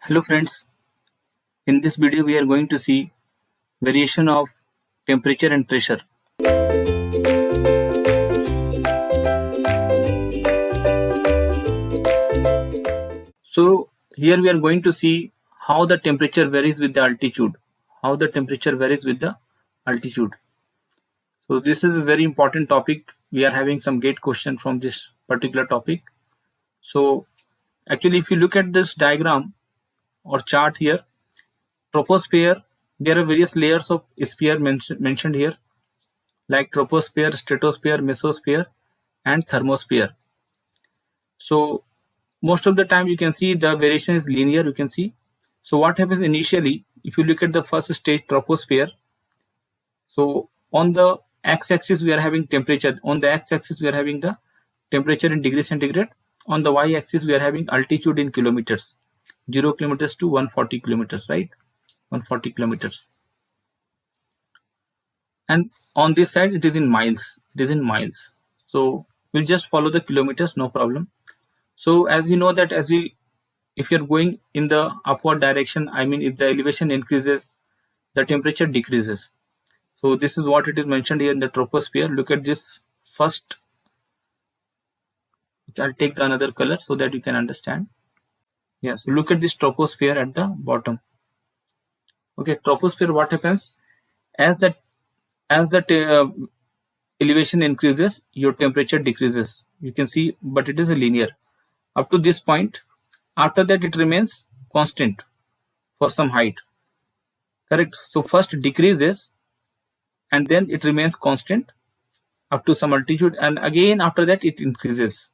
Hello friends, in this video we are going to see variation of temperature and pressure. So here we are going to see how the temperature varies with the altitude. So this is a very important topic. We are having some gate question from this particular topic. So actually if you look at this diagram or chart here, troposphere, there are various layers of sphere mentioned here, like troposphere, stratosphere, mesosphere and thermosphere. So most of the time you can see the variation is linear, you can see. So what happens initially, if you look at the first stage, troposphere, so on the x-axis we are having temperature, on the x-axis we are having the temperature in degrees centigrade, on the y-axis we are having altitude in kilometers, 0 kilometers to 140 kilometers, right? 140 kilometers. And on this side it is in miles, so we'll just follow the kilometers, no problem. So as we know that if you're going in the upward direction, I mean if the elevation increases, the temperature decreases. So this is what it is mentioned here in the troposphere. Look at this first. I'll take another color so that you can understand. Yeah, so look at this troposphere at the bottom. Okay, troposphere, what happens? As the elevation increases, your temperature decreases. You can see, but it is a linear. Up to this point, after that it remains constant for some height. Correct? So first decreases and then it remains constant up to some altitude, and again after that it increases.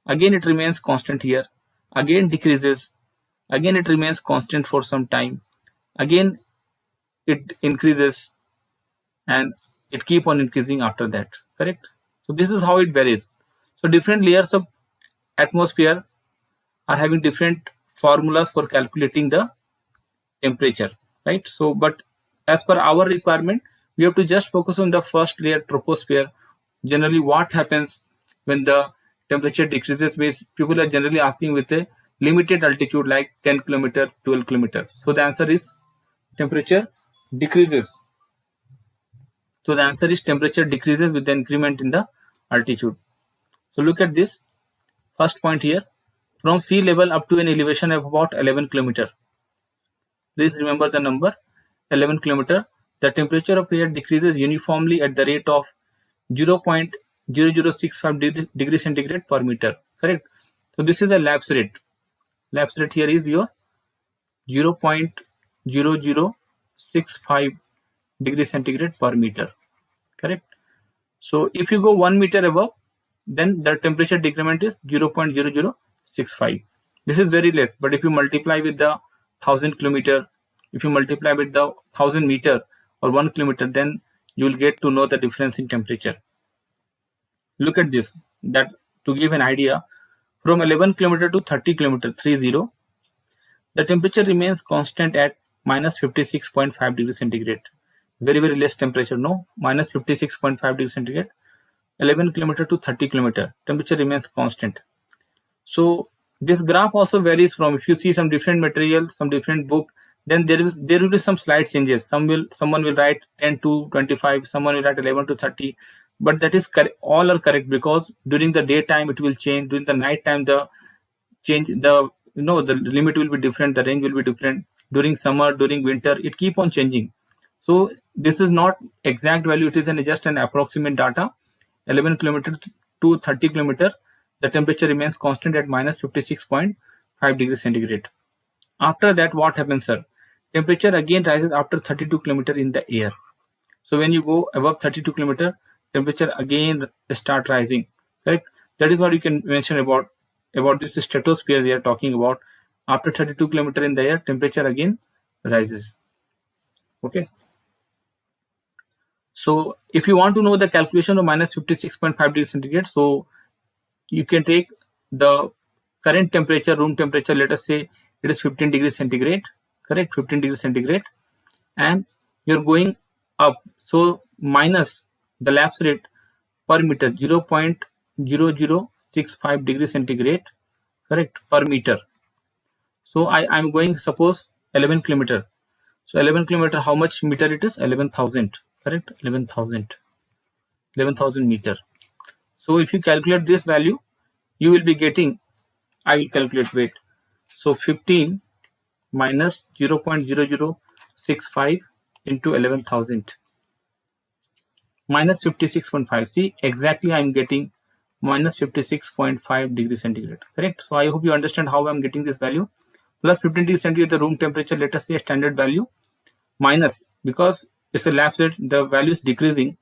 Again it remains constant here. Again decreases. Again it remains constant for some time. Again it increases and it keep on increasing after that. Correct? So this is how it varies. So different layers of atmosphere are having different formulas for calculating the temperature, right? So but as per our requirement, we have to just focus on the first layer, troposphere. Generally what happens when the temperature decreases means people are generally asking with a limited altitude like 10 kilometer, 12 kilometer. So the answer is temperature decreases. So the answer is temperature decreases with the increment in the altitude. So look at this first point here. From sea level up to an elevation of about 11 kilometer. Please remember the number 11 kilometer. The temperature of air decreases uniformly at the rate of 0.0065 degrees centigrade per meter. Correct? So this is the lapse rate. Lapse rate here is your 0.0065 degrees centigrade per meter. Correct? So if you go 1 meter above, then the temperature decrement is 0.0065. This is very less, but if you multiply with the 1000 kilometer, if you multiply with the 1000 meter or 1 kilometer, then you will get to know the difference in temperature. Look at this, that to give an idea, from 11 kilometer to 30 kilometer, 30, the temperature remains constant at minus 56.5 degrees centigrade. Very, very less temperature, no? Minus 56.5 degrees centigrade. 11 kilometer to 30 kilometer, temperature remains constant. So this graph also varies from, if you see some different material, some different book, then there will be some slight changes. Someone will write 10 to 25, someone will write 11 to 30, but that is all are correct, because during the daytime it will change, during the night time the limit will be different, the range will be different. During summer, during winter, it keep on changing. So this is not exact value, it is just an approximate data. 11 kilometer to 30 kilometer, the temperature remains constant at minus 56.5 degrees centigrade. After that, what happens, sir? Temperature again rises after 32 kilometer in the air. So when you go above 32 kilometer, temperature again start rising. Correct? That is what you can mention about this stratosphere they are talking about. After 32 kilometer in the air, temperature again rises. Okay. So if you want to know the calculation of minus 56.5 degrees centigrade, so you can take the current temperature, room temperature, let us say it is 15 degrees centigrade, correct? 15 degrees centigrade, and you're going up. So minus the lapse rate per meter, 0.0065 degrees centigrade, correct, per meter. So I'm going, suppose 11 kilometer. So 11 kilometer, how much meter it is? 11,000, correct? 11,000 meter. So if you calculate this value, you will be getting, I will calculate, wait. So 15 minus 0.0065 into 11,000 minus 56.5. See, exactly I'm getting minus 56.5 degrees centigrade, correct? So I hope you understand how I'm getting this value. Plus 15 degrees centigrade, the room temperature, let us say a standard value, minus, because it's a lab set, the value is decreasing.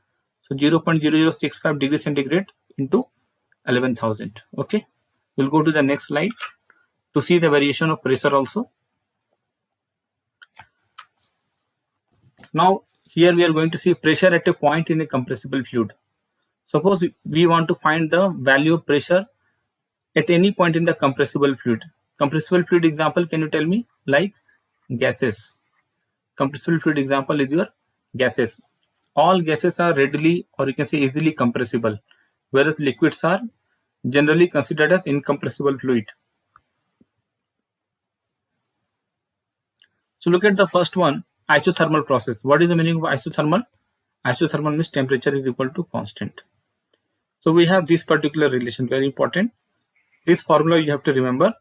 So 0.0065 degrees centigrade into 11,000. Okay, we'll go to the next slide to see the variation of pressure also. Now here we are going to see pressure at a point in a compressible fluid. Suppose we want to find the value of pressure at any point in the compressible fluid. Compressible fluid example, can you tell me? Like gases. Compressible fluid example is your gases. All gases are readily, or you can say easily, compressible, whereas liquids are generally considered as incompressible fluid. So look at the first one, isothermal process. What is the meaning of isothermal? Isothermal means temperature is equal to constant. So we have this particular relation, very important. This formula you have to remember.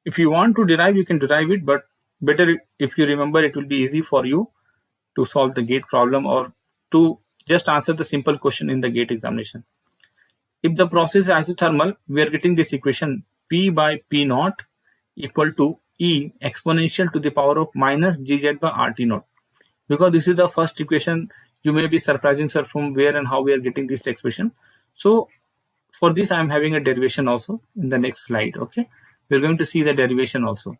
If you want to derive, you can derive it, but better if you remember, it will be easy for you to solve the gate problem or to just answer the simple question in the gate examination. If the process is isothermal, we are getting this equation P by P naught equal to E exponential to the power of minus Gz by RT naught. Because this is the first equation, you may be surprising, sir, from where and how we are getting this expression. So for this, I am having a derivation also in the next slide. Okay, we are going to see the derivation also.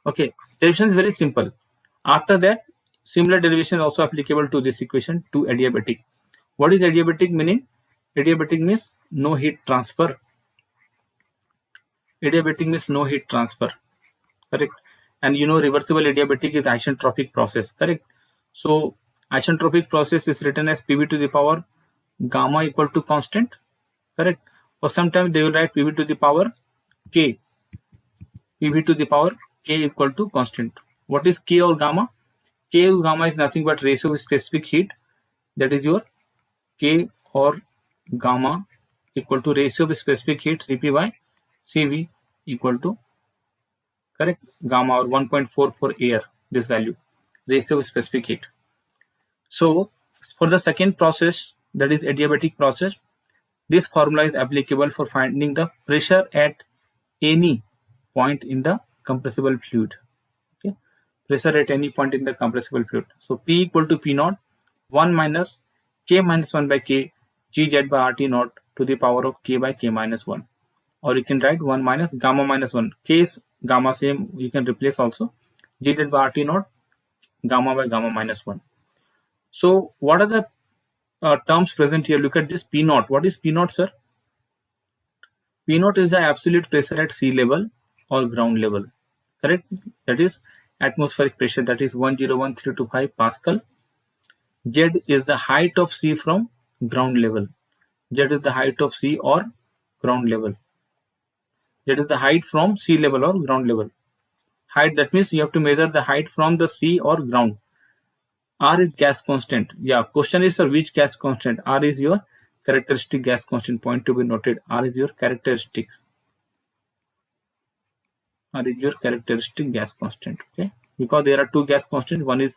Okay, derivation is very simple. After that, similar derivation also applicable to this equation, to adiabatic. What is adiabatic meaning? Adiabatic means no heat transfer. Adiabatic means no heat transfer, correct? And you know, reversible adiabatic is isentropic process, correct? So isentropic process is written as PV to the power gamma equal to constant, correct? Or sometimes they will write PV to the power K. PV to the power K equal to constant. What is K or gamma? K or gamma is nothing but ratio of specific heat. That is your K or gamma equal to ratio of specific heat Cp by Cv equal to, correct, gamma, or 1.4 for air, this value, ratio of specific heat. So for the second process, that is adiabatic process, this formula is applicable for finding the pressure at any point in the compressible fluid. Okay, pressure at any point in the compressible fluid. So P equal to P naught 1 minus K minus 1 by K Gz by RT naught to the power of K by K minus 1. Or you can write 1 minus gamma minus 1. K is gamma, same, you can replace also. Gz by RT naught, gamma by gamma minus 1. So what are the terms present here? Look at this P naught. What is P naught, sir? P naught is the absolute pressure at sea level or ground level, correct? That is atmospheric pressure, that is 101325 Pascal. Z is the height of sea from ground level. Z is the height of sea or ground level. That is the height from sea level or ground level. Height, that means you have to measure the height from the sea or ground. R is gas constant. Yeah, question is, sir, which gas constant? R is your characteristic gas constant. Point to be noted. R is your characteristic. R is your characteristic gas constant. Okay, because there are two gas constants. One is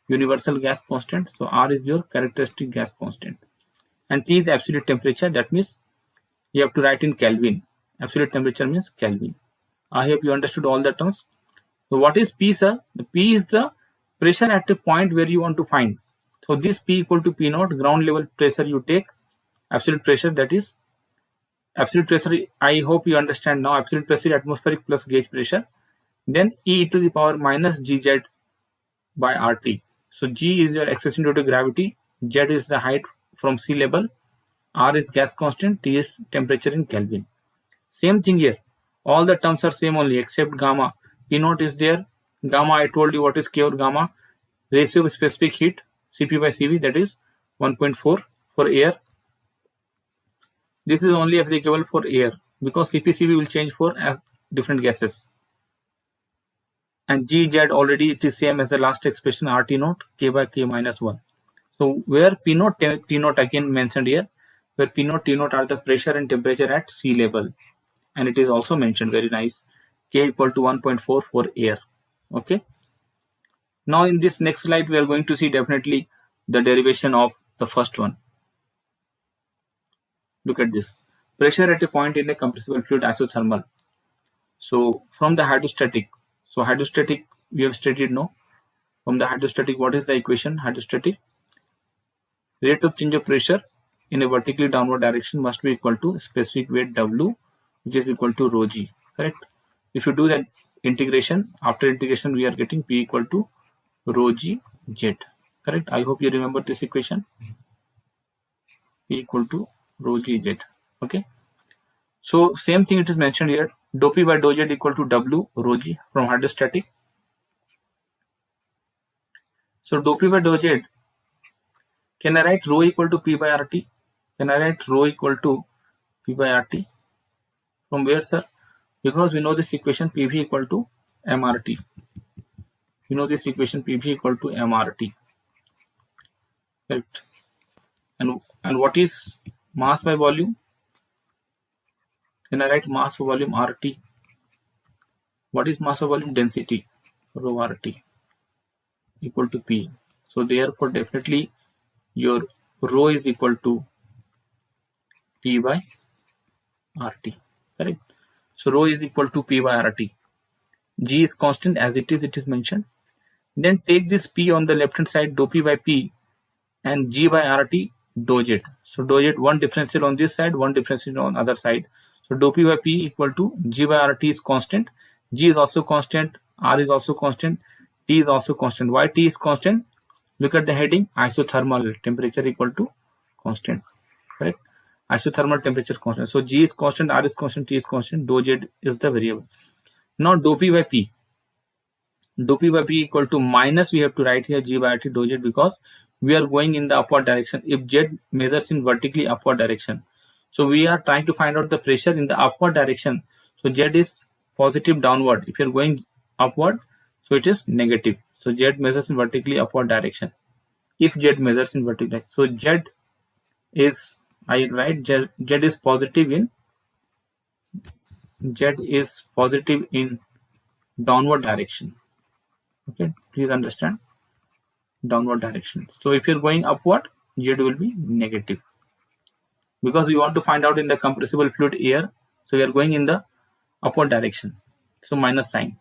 universal gas constant. So R is your characteristic gas constant. And T is absolute temperature. That means you have to write in Kelvin. Absolute temperature means Kelvin. I hope you understood all the terms. So what is P, sir? The P is the pressure at the point where you want to find. So this P equal to P naught, ground level pressure you take, absolute pressure, that is absolute pressure. I hope you understand now. Absolute pressure, atmospheric plus gauge pressure. Then E to the power minus Gz by RT. So G is your acceleration due to gravity. Z is the height from sea level. R is gas constant. T is temperature in Kelvin. Same thing here. All the terms are same only except gamma. P naught is there. Gamma, I told you what is K or gamma. Ratio of specific heat, Cp by Cv, that is 1.4 for air. This is only applicable for air because Cp Cv will change for as different gases. and gz already it is same as the last expression RT naught K by K minus 1. So where P naught T naught again mentioned here, where P naught T naught are the pressure and temperature at sea level, and it is also mentioned very nice, K equal to 1.4 for air. Okay. Now in this next slide we are going to see definitely the derivation of the first one. Look at this. Pressure at a point in a compressible fluid isothermal. So from the hydrostatic, so hydrostatic we have studied no. From the hydrostatic, what is the equation? Hydrostatic rate of change of pressure in a vertically downward direction must be equal to specific weight W, which is equal to rho g. Correct? If you do that integration, after integration we are getting P equal to rho g z. Correct? I hope you remember this equation. P equal to rho g z. Okay. So same thing it is mentioned here. Dou P by dou z equal to W rho g from hydrostatic. So dou P by dou z, can I write rho equal to P by RT? Can I write rho equal to P by RT? From where, sir? Because we know this equation PV equal to MRT. We know this equation PV equal to MRT. Correct. And what is mass by volume? Can I write mass by volume RT? What is mass by volume? Density, rho RT equal to P. So therefore definitely your rho is equal to P by RT. Correct. So rho is equal to P by RT. G is constant as it is mentioned. Then take this P on the left hand side, dou P by P, and G by RT dou Z. So dou Z, one differential on this side, one differential on other side. So dou P by P equal to G by RT is constant. G is also constant. R is also constant. T is also constant. Why T is constant? Look at the heading, isothermal temperature equal to constant. Correct? Isothermal temperature constant. So G is constant, R is constant, T is constant, dou Z is the variable. Now dou P by P. Dou P by P equal to minus, we have to write here G by RT dou Z because we are going in the upward direction. If Z measures in vertically upward direction, so we are trying to find out the pressure in the upward direction. So Z is positive downward. If you are going upward, so it is negative. So Z measures in vertically upward direction. If Z measures in vertical direction, so Z is, I write Z is positive in downward direction. Okay, please understand, downward direction. So if you're going upward, Z will be negative because we want to find out in the compressible fluid air. So we are going in the upward direction. So minus sign.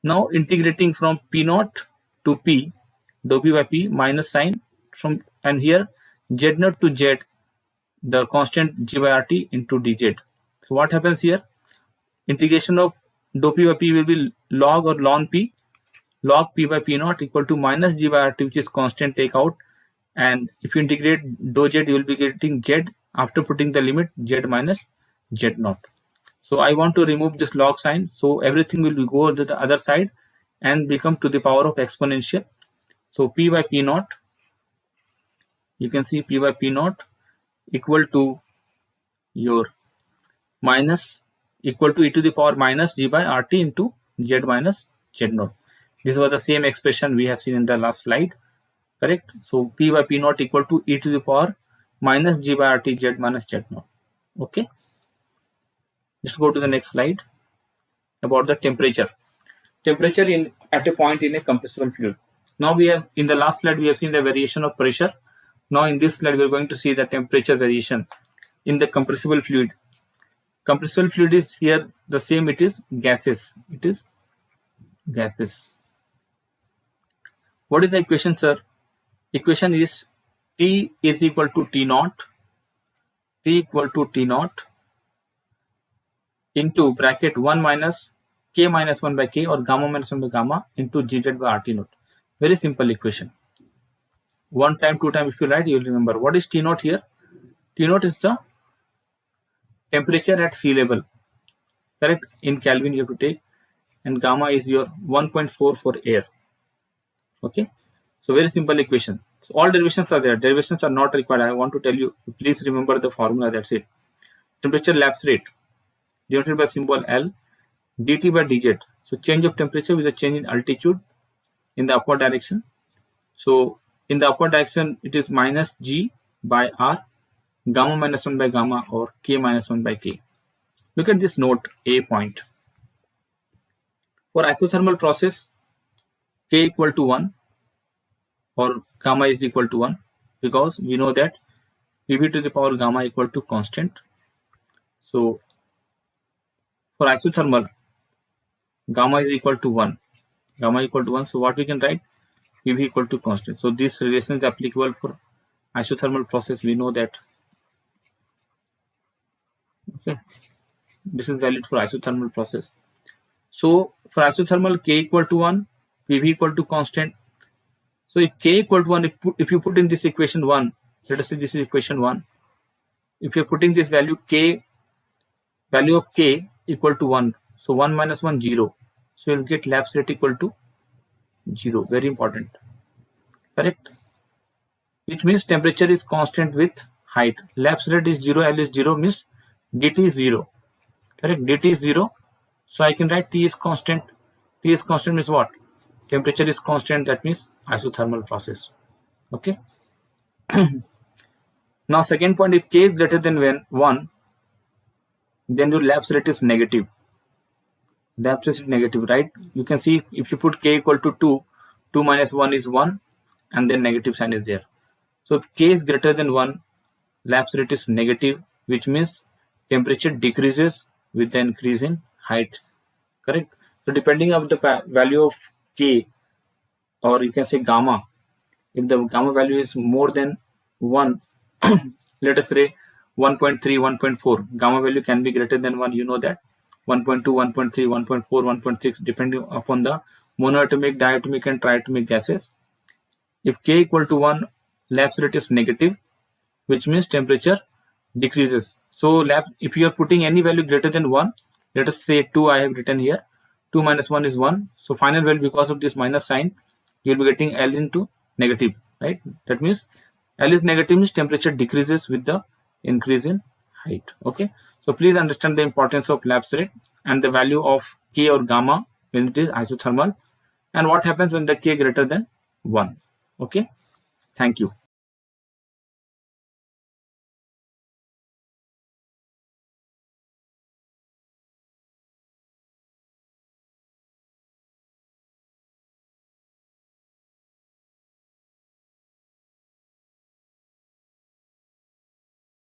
Now integrating from P naught to P, dou P by P minus sign from, and here Z naught to Z, the constant G by RT into dz. So what happens here? Integration of dou P by P will be log or ln P. Log P by P naught equal to minus G by RT, which is constant, take out. And if you integrate dou Z, you will be getting Z after putting the limit Z minus Z naught. So I want to remove this log sign. So everything will go to the other side and become to the power of exponential. So P by P naught, you can see P by P naught equal to your minus equal to e to the power minus G by RT into Z minus Z naught. This was the same expression we have seen in the last slide. Correct? So P by P naught equal to e to the power minus G by RT Z minus Z naught. Okay. Let's go to the next slide about the temperature. Temperature at a point in a compressible fluid. Now we have, in the last slide we have seen the variation of pressure. Now in this slide we are going to see the temperature variation in the compressible fluid. Compressible fluid is here the same, it is gases. It is gases. What is the equation, sir? Equation is T is equal to T naught. T equal to T naught into bracket 1 minus K minus 1 by K or gamma minus 1 by gamma into GZ by RT naught. Very simple equation. One time, two time, if you write, you will remember. What is T naught here? T naught is the temperature at sea level. Correct? In Kelvin you have to take. And gamma is your 1.4 for air. Okay? So very simple equation. So all derivations are there. Derivations are not required. I want to tell you, please remember the formula, that's it. Temperature lapse rate, denoted by symbol L, dt by dz. So change of temperature with a change in altitude in the upward direction. So in the upward direction, it is minus G by R, gamma minus 1 by gamma, or K minus 1 by K. Look at this note A point. For isothermal process, K equal to 1 or gamma is equal to 1, because we know that PV to the power gamma equal to constant. So for isothermal, gamma is equal to 1. Gamma equal to 1. So what we can write? PV equal to constant. So this relation is applicable for isothermal process. We know that. Okay. This is valid for isothermal process. So for isothermal, K equal to 1, PV equal to constant. So if K equal to 1, if you put in this equation 1, let us say this is equation 1. If you're putting this value K, value of K equal to 1. So 1 minus 1, 0. So you'll get lapse rate equal to 0. Very important. Correct? Which means temperature is constant with height. Lapse rate is 0, L is 0, means dt is 0. Correct? Dt is 0. So I can write T is constant. T is constant means what? Temperature is constant. That means isothermal process. Okay. Now second point, if K is greater than 1, then your lapse rate is negative. Lapse rate is negative, right? You can see if you put K equal to 2, 2 minus 1 is 1, and then negative sign is there. So if K is greater than 1, lapse rate is negative, which means temperature decreases with the increase in height. Correct? So depending on the value of K, or you can say gamma, if the gamma value is more than 1, let us say 1.3, 1.4, gamma value can be greater than 1, you know that. 1.2, 1.3, 1.4, 1.6, depending upon the monoatomic, diatomic, and triatomic gases. If K equal to 1, lapse rate is negative, which means temperature decreases. So if you are putting any value greater than 1, let us say 2, I have written here. 2 minus 1 is 1. So final value, because of this minus sign, you will be getting L into negative, right? That means L is negative, means temperature decreases with the increase in height. Okay. So please understand the importance of lapse rate and the value of K or gamma when it is isothermal, and what happens when the K greater than 1. Okay. Thank you.